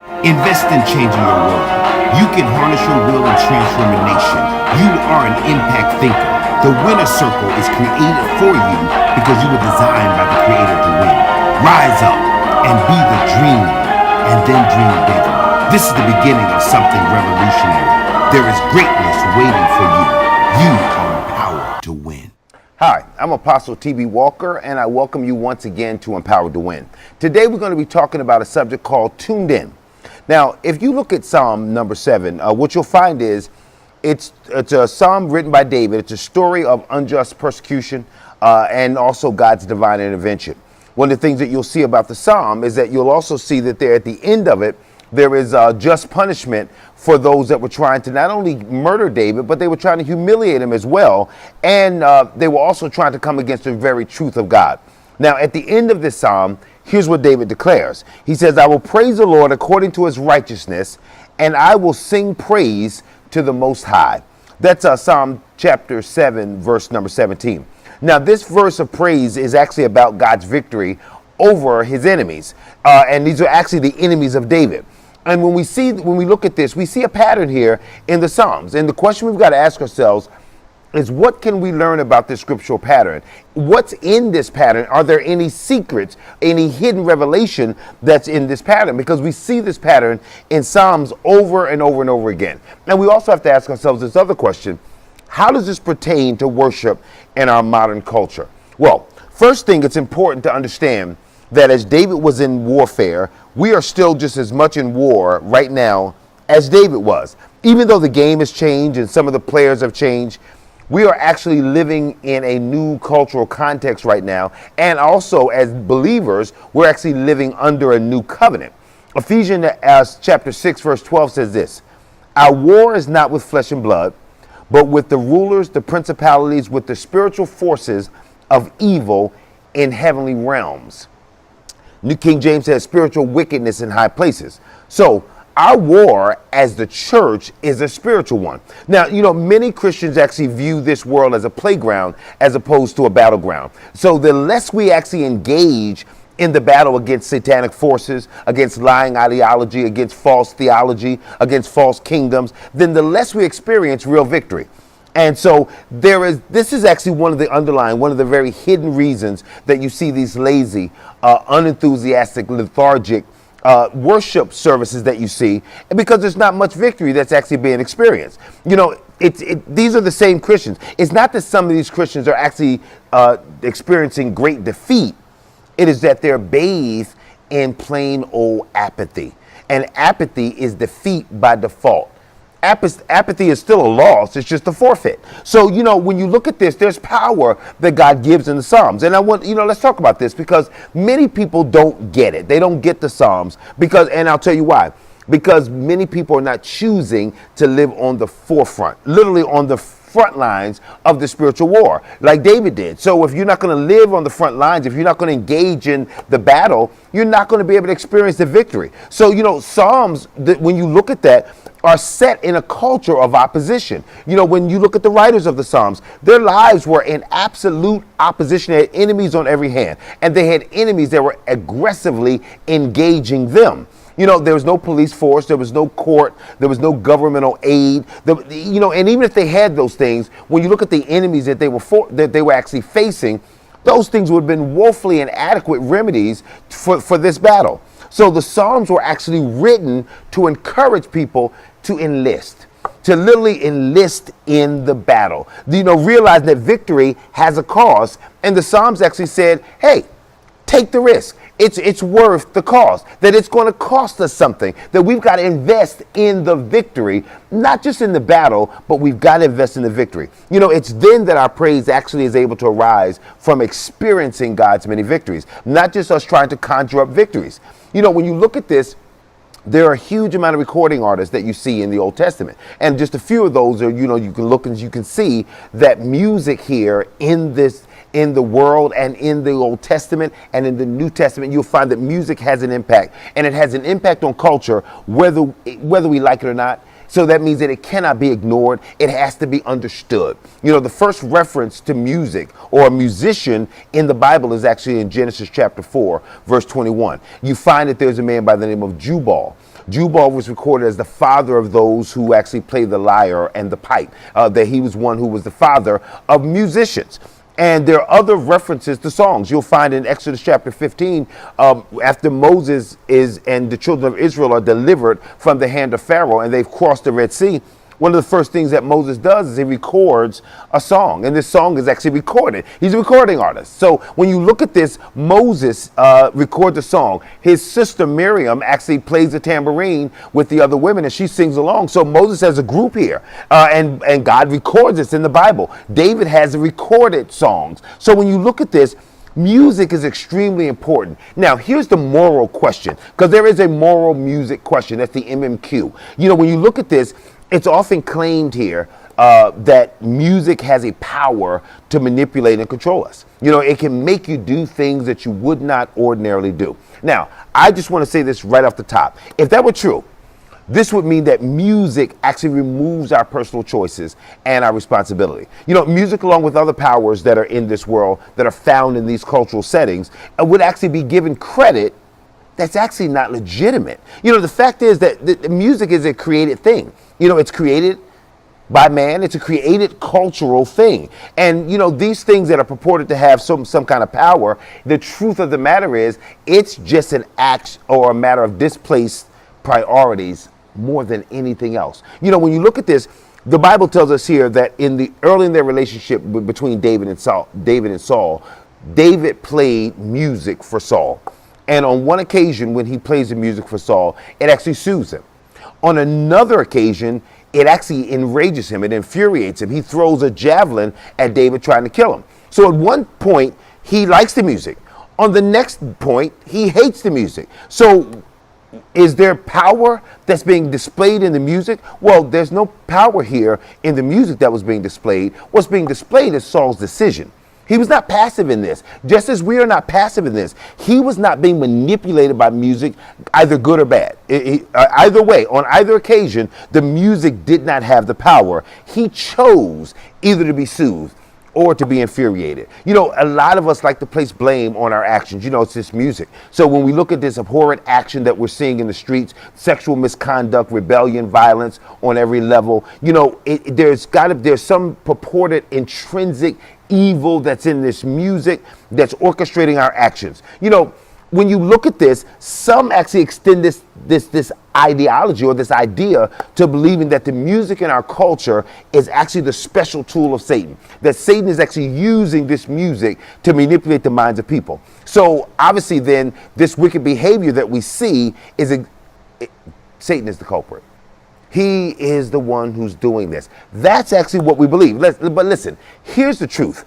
Invest in changing your world. You can harness your will and transform a nation. You are an impact thinker. The winner circle is created for you because you were designed by the creator to win. Rise up and be the dreamer and then dream bigger. This is the beginning of something revolutionary. There is greatness waiting for you. You are empowered to win. Hi, I'm Apostle T.B. Walker, and I welcome you once again to Empowered to Win. Today we're going to be talking about a subject called Tuned In. Now, if you look at Psalm number 7, what you'll find is it's a psalm written by David. It's a story of unjust persecution and also God's divine intervention. One of the things that you'll see about the psalm is that you'll also see that there at the end of it, there is just punishment for those that were trying to not only murder David, but they were trying to humiliate him as well. And they were also trying to come against the very truth of God. Now, at the end of this psalm, here's what David declares. He says, I will praise the Lord according to his righteousness, and I will sing praise to the Most High. That's Psalm chapter 7, verse number 17. Now, this verse of praise is actually about God's victory over his enemies. And these are actually the enemies of David. And when we look at this, we see a pattern here in the Psalms. And the question we've got to ask ourselves is, what can we learn about this scriptural pattern? What's in this pattern? Are there any secrets, any hidden revelation that's in this pattern? Because we see this pattern in Psalms over and over and over again. And we also have to ask ourselves this other question: how does this pertain to worship in our modern culture? Well, first thing, it's important to understand that as David was in warfare, we are still just as much in war right now as David was. Even though the game has changed and some of the players have changed, we are actually living in a new cultural context right now. And also, as believers, we're actually living under a new covenant. Ephesians chapter 6, verse 12 says this: our war is not with flesh and blood, but with the rulers, the principalities, with the spiritual forces of evil in heavenly realms. New King James says spiritual wickedness in high places. So our war as the church is a spiritual one. Now, many Christians actually view this world as a playground as opposed to a battleground. So the less we actually engage in the battle against satanic forces, against lying ideology, against false theology, against false kingdoms, then the less we experience real victory. And so this is actually one of the very hidden reasons that you see these lazy, unenthusiastic, lethargic worship services that you see, because there's not much victory that's actually being experienced. These are the same Christians. It's not that some of these Christians are actually experiencing great defeat. It is that they're bathed in plain old apathy. And apathy is defeat by default. Apathy is still a loss. It's just a forfeit. So, when you look at this, there's power that God gives in the Psalms. And let's talk about this, because many people don't get it. They don't get the Psalms and I'll tell you why. Because many people are not choosing to live on the forefront, literally on the front lines of the spiritual war, like David did. So if you're not going to live on the front lines, if you're not going to engage in the battle, you're not going to be able to experience the victory. So, Psalms, when you look at that, are set in a culture of opposition. When you look at the writers of the Psalms, their lives were in absolute opposition. They had enemies on every hand, and they had enemies that were aggressively engaging them. There was no police force, there was no court, there was no governmental aid. And even if they had those things, when you look at the enemies that they were actually facing, those things would have been woefully inadequate remedies for this battle. So the Psalms were actually written to encourage people to enlist, to literally enlist in the battle. Realize that victory has a cost. And the Psalms actually said, hey, take the risk. It's worth the cost, that it's going to cost us something, that we've got to invest in the victory, not just in the battle, but we've got to invest in the victory. It's then that our praise actually is able to arise from experiencing God's many victories, not just us trying to conjure up victories. When you look at this, there are a huge amount of recording artists that you see in the Old Testament. And just a few of those are, you can look and you can see that music here in the world and in the Old Testament and in the New Testament, you'll find that music has an impact, and it has an impact on culture, whether we like it or not. So that means that it cannot be ignored. It has to be understood. The first reference to music or a musician in the Bible is actually in Genesis chapter 4, verse 21. You find that there's a man by the name of Jubal Jubal was recorded as the father of those who actually play the lyre and the pipe, that he was one who was the father of musicians. And there are other references to songs. You'll find in Exodus chapter 15, after Moses and the children of Israel are delivered from the hand of Pharaoh and they've crossed the Red Sea, one of the first things that Moses does is he records a song. And this song is actually recorded. He's a recording artist. So when you look at this, Moses records a song. His sister Miriam actually plays the tambourine with the other women and she sings along. So Moses has a group here and God records this in the Bible. David has recorded songs. So when you look at this, music is extremely important. Now, here's the moral question, because there is a moral music question. That's the MMQ. You know, when you look at this, it's often claimed here that music has a power to manipulate and control us. You know, it can make you do things that you would not ordinarily do. Now, I just want to say this right off the top. If that were true, this would mean that music actually removes our personal choices and our responsibility. You know, music, along with other powers that are in this world that are found in these cultural settings, would actually be given credit that's actually not legitimate. You know, the fact is that the music is a created thing. You know, it's created by man. It's a created cultural thing. And, you know, these things that are purported to have some kind of power, the truth of the matter is it's just an act or a matter of displaced priorities more than anything else. You know, when you look at this, the Bible tells us here that early in their relationship between David and Saul, David played music for Saul. And on one occasion, when he plays the music for Saul, it actually soothes him. On another occasion, it actually enrages him. It infuriates him. He throws a javelin at David trying to kill him. So at one point, he likes the music. On the next point, he hates the music. So is there power that's being displayed in the music? Well, there's no power here in the music that was being displayed. What's being displayed is Saul's decision. He was not passive in this, just as we are not passive in this. He was not being manipulated by music, either good or bad. Either way, on either occasion, the music did not have the power. He chose either to be soothed or to be infuriated. You know, a lot of us like to place blame on our actions. You know, it's this music. So when we look at this abhorrent action that we're seeing in the streets, sexual misconduct, rebellion, violence on every level, you know, there's some purported intrinsic evil that's in this music that's orchestrating our actions. You know, when you look at this, some actually extend this ideology or this idea to believing that the music in our culture is actually the special tool of Satan, that Satan is actually using this music to manipulate the minds of people. So obviously then this wicked behavior that we see Satan is the culprit. He is the one who's doing this. That's actually what we believe. But listen, here's the truth.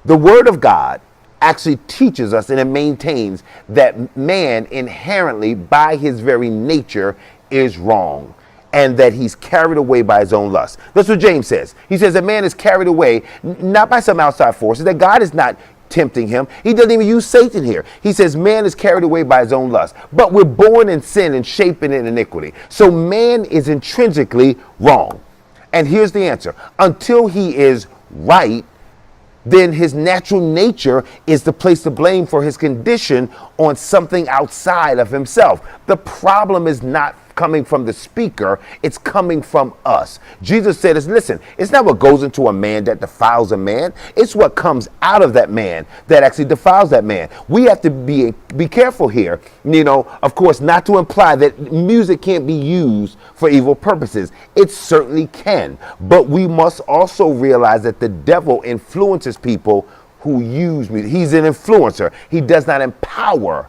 The Word of God actually teaches us and it maintains that man inherently, by his very nature, is wrong and that he's carried away by his own lust. That's what James says. He says that man is carried away not by some outside forces, that God is not tempting him. He doesn't even use Satan here. He says man is carried away by his own lust. But we're born in sin and shapen in iniquity. So man is intrinsically wrong. And here's the answer. Until he is right, then his natural nature is to place the blame for his condition on something outside of himself. The problem is not coming from the speaker, it's coming from us. Jesus said, listen, it's not what goes into a man that defiles a man, it's what comes out of that man that actually defiles that man. We have to be careful here, you know, of course, not to imply that music can't be used for evil purposes. It certainly can, but we must also realize that the devil influences people who use music. He's an influencer. He does not empower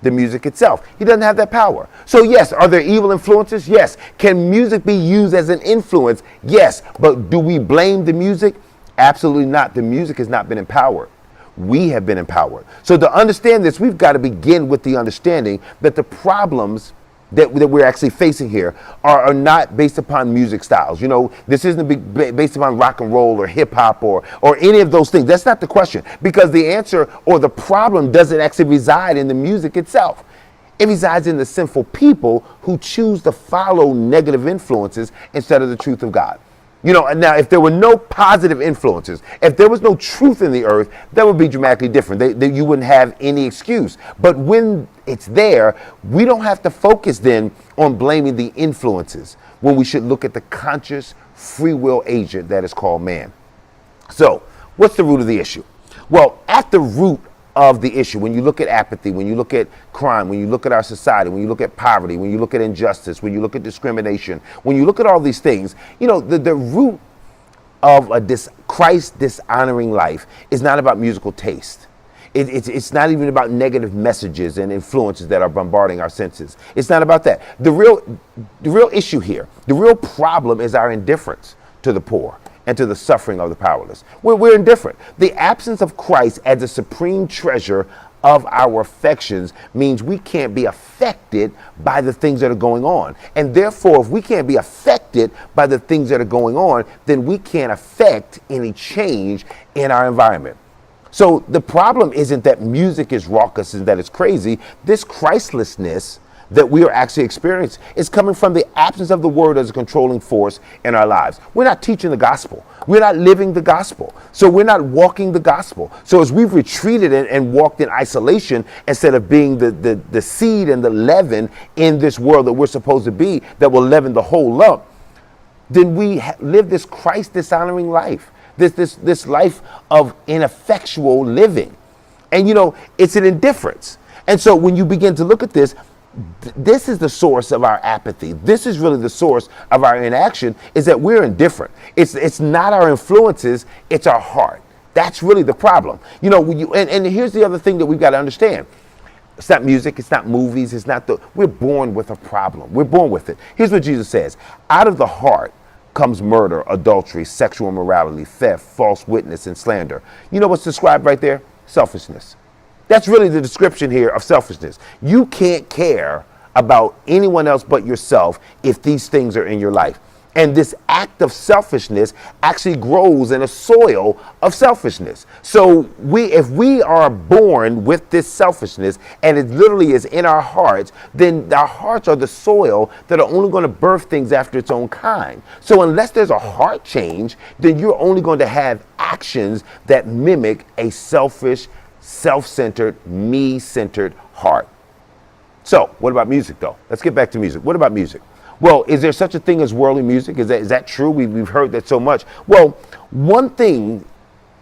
the music itself. He doesn't have that power. So yes, are there evil influences? Yes. Can music be used as an influence? Yes. But do we blame the music? Absolutely not. The music has not been empowered. We have been empowered. So to understand this, we've got to begin with the understanding that the problems that we're actually facing here are not based upon music styles. You know, this isn't based upon rock and roll or hip hop or any of those things. That's not the question, because the answer or the problem doesn't actually reside in the music itself. It resides in the sinful people who choose to follow negative influences instead of the truth of God. You know, now if there were no positive influences, if there was no truth in the earth, that would be dramatically different. You wouldn't have any excuse. But when it's there, we don't have to focus then on blaming the influences when we should look at the conscious free will agent that is called man. So what's the root of the issue? Well, at the root of the issue, when you look at apathy, when you look at crime, when you look at our society, when you look at poverty, when you look at injustice, when you look at discrimination, when you look at all these things, you know, the root of a Christ dishonoring life is not about musical taste. It's not even about negative messages and influences that are bombarding our senses. It's not about that. The real issue here, the real problem is our indifference to the poor and to the suffering of the powerless. We're indifferent. The absence of Christ as the supreme treasure of our affections means we can't be affected by the things that are going on. And therefore, if we can't be affected by the things that are going on, then we can't affect any change in our environment. So the problem isn't that music is raucous and that it's crazy. This Christlessness that we are actually experiencing is coming from the absence of the word as a controlling force in our lives. We're not teaching the gospel. We're not living the gospel. So we're not walking the gospel. So as we've retreated and walked in isolation instead of being the seed and the leaven in this world that we're supposed to be, that will leaven the whole lump, then we live this Christ dishonoring life, this life of ineffectual living. And you know, it's an indifference. And so when you begin to look at this, this is the source of our apathy. This is really the source of our inaction, is that we're indifferent. It's not our influences, it's our heart. That's really the problem. You know, and here's the other thing that we've got to understand. It's not music, it's not movies, we're born with a problem. We're born with it. Here's what Jesus says. Out of the heart comes murder, adultery, sexual immorality, theft, false witness, and slander. You know what's described right there? Selfishness. That's really the description here of selfishness. You can't care about anyone else but yourself if these things are in your life. And this act of selfishness actually grows in a soil of selfishness. So if we are born with this selfishness and it literally is in our hearts, then our hearts are the soil that are only going to birth things after its own kind. So unless there's a heart change, then you're only going to have actions that mimic a selfish, self-centered, me-centered heart. So what about music though? Let's get back to music. What about music? Well, is there such a thing as worldly music? Is that true? We've heard that so much. Well, one thing,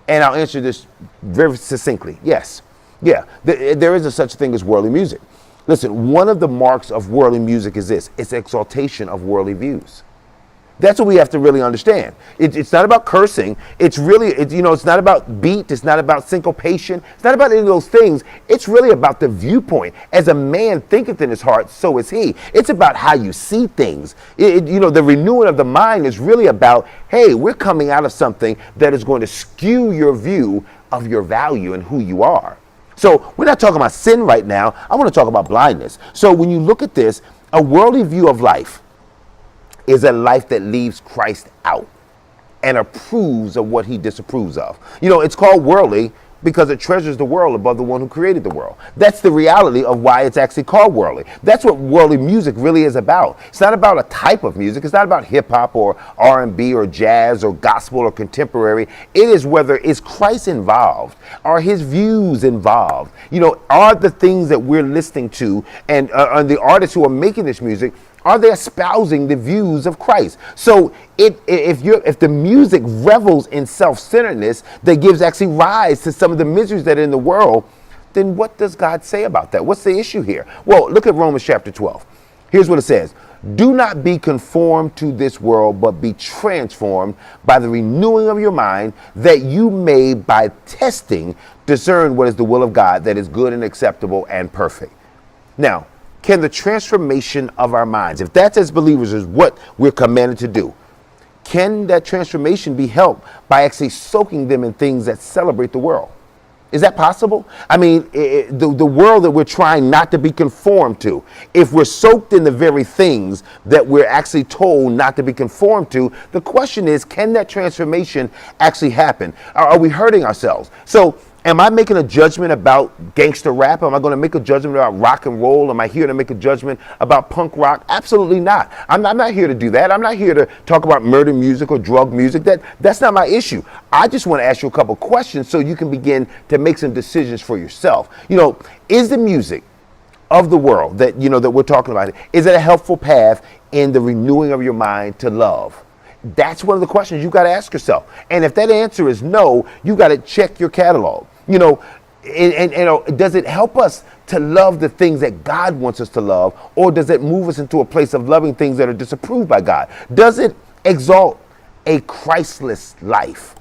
and I'll answer this very succinctly. Yes. Yeah, there is a such thing as worldly music. Listen, one of the marks of worldly music is this. It's exaltation of worldly views. That's what we have to really understand. It's not about cursing. It's not about beat. It's not about syncopation. It's not about any of those things. It's really about the viewpoint. As a man thinketh in his heart, so is he. It's about how you see things. The renewing of the mind is really about, hey, we're coming out of something that is going to skew your view of your value and who you are. So we're not talking about sin right now. I want to talk about blindness. So when you look at this, a worldly view of life is a life that leaves Christ out and approves of what he disapproves of. You know, it's called worldly because it treasures the world above the one who created the world. That's the reality of why it's actually called worldly. That's what worldly music really is about. It's not about a type of music. It's not about hip hop or R&B or jazz or gospel or contemporary. It is whether is Christ involved? Are his views involved? You know, are the things that we're listening to and the artists who are making this music, are they espousing the views of Christ? So if the music revels in self-centeredness that gives actually rise to some of the miseries that are in the world, then what does God say about that? What's the issue here? Well, look at Romans chapter 12. Here's what it says. Do not be conformed to this world, but be transformed by the renewing of your mind, that you may, by testing, discern what is the will of God, that is good and acceptable and perfect. Now, can the transformation of our minds, if that's as believers is what we're commanded to do, can that transformation be helped by actually soaking them in things that celebrate the world? Is that possible? I mean, the world that we're trying not to be conformed to, if we're soaked in the very things that we're actually told not to be conformed to, the question is, can that transformation actually happen? Are we hurting ourselves? So Am I making a judgment about gangster rap? Am I going to make a judgment about rock and roll? Am I here to make a judgment about punk rock? Absolutely not. I'm not here to do that. I'm not here to talk about murder music or drug music. That's not my issue. I just want to ask you a couple questions so you can begin to make some decisions for yourself. Is the music of the world that we're talking about, is it a helpful path in the renewing of your mind to love? That's one of the questions you got to ask yourself. And if that answer is no, you got to check your catalog. Does it help us to love the things that God wants us to love, or does it move us into a place of loving things that are disapproved by God? Does it exalt a Christless life,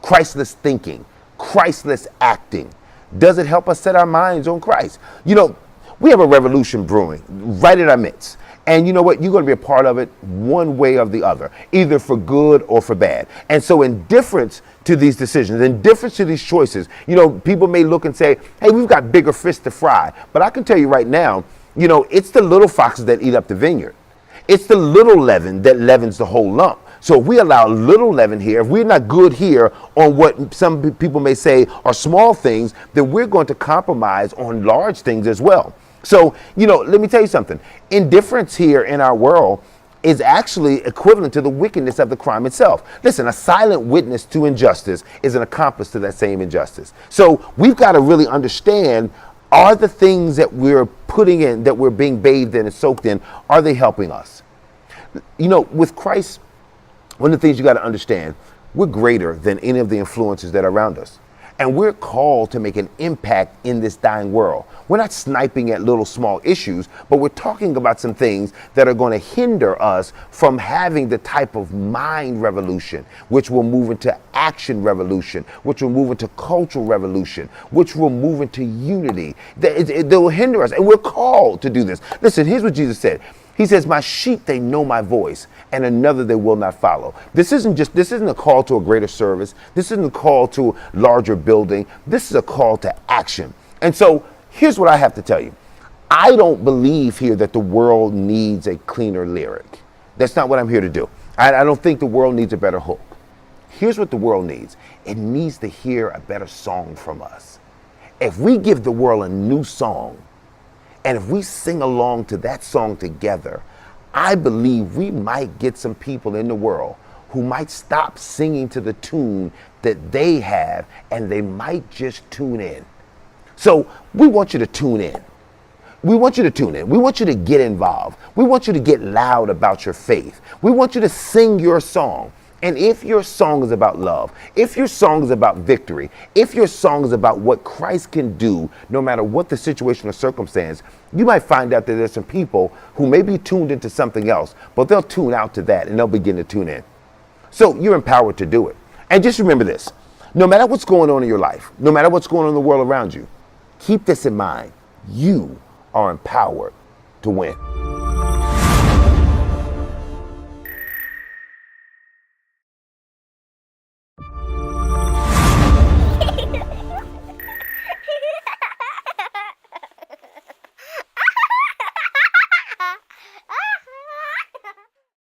Christless thinking, Christless acting? Does it help us set our minds on Christ? We have a revolution brewing right in our midst. And you know what? You're going to be a part of it one way or the other, either for good or for bad. And so indifference to these decisions, indifference to these choices, people may look and say, hey, we've got bigger fish to fry. But I can tell you right now, it's the little foxes that eat up the vineyard. It's the little leaven that leavens the whole lump. So if we allow little leaven here, if we're not good here on what some people may say are small things, then we're going to compromise on large things as well. So, let me tell you something. Indifference here in our world is actually equivalent to the wickedness of the crime itself. Listen, a silent witness to injustice is an accomplice to that same injustice. So we've got to really understand, are the things that we're putting in, that we're being bathed in and soaked in, are they helping us? With Christ, one of the things you got to understand, we're greater than any of the influences that are around us. And we're called to make an impact in this dying world. We're not sniping at little small issues, but we're talking about some things that are going to hinder us from having the type of mind revolution, which will move into action revolution, which will move into cultural revolution, which will move into unity. They will hinder us, and we're called to do this. Listen, here's what Jesus said. He says, my sheep, they know my voice, and another they will not follow. This isn't a call to a greater service. This isn't a call to larger building. This is a call to action. And so here's what I have to tell you. I don't believe here that the world needs a cleaner lyric. That's not what I'm here to do. I don't think the world needs a better hook. Here's what the world needs. It needs to hear a better song from us. If we give the world a new song, and if we sing along to that song together, I believe we might get some people in the world who might stop singing to the tune that they have, and they might just tune in. So we want you to tune in. We want you to tune in. We want you to get involved. We want you to get loud about your faith. We want you to sing your song. And if your song is about love, if your song is about victory, if your song is about what Christ can do, no matter what the situation or circumstance, you might find out that there's some people who may be tuned into something else, but they'll tune out to that and they'll begin to tune in. So you're empowered to do it. And just remember this, no matter what's going on in your life, no matter what's going on in the world around you, keep this in mind. You are empowered to win.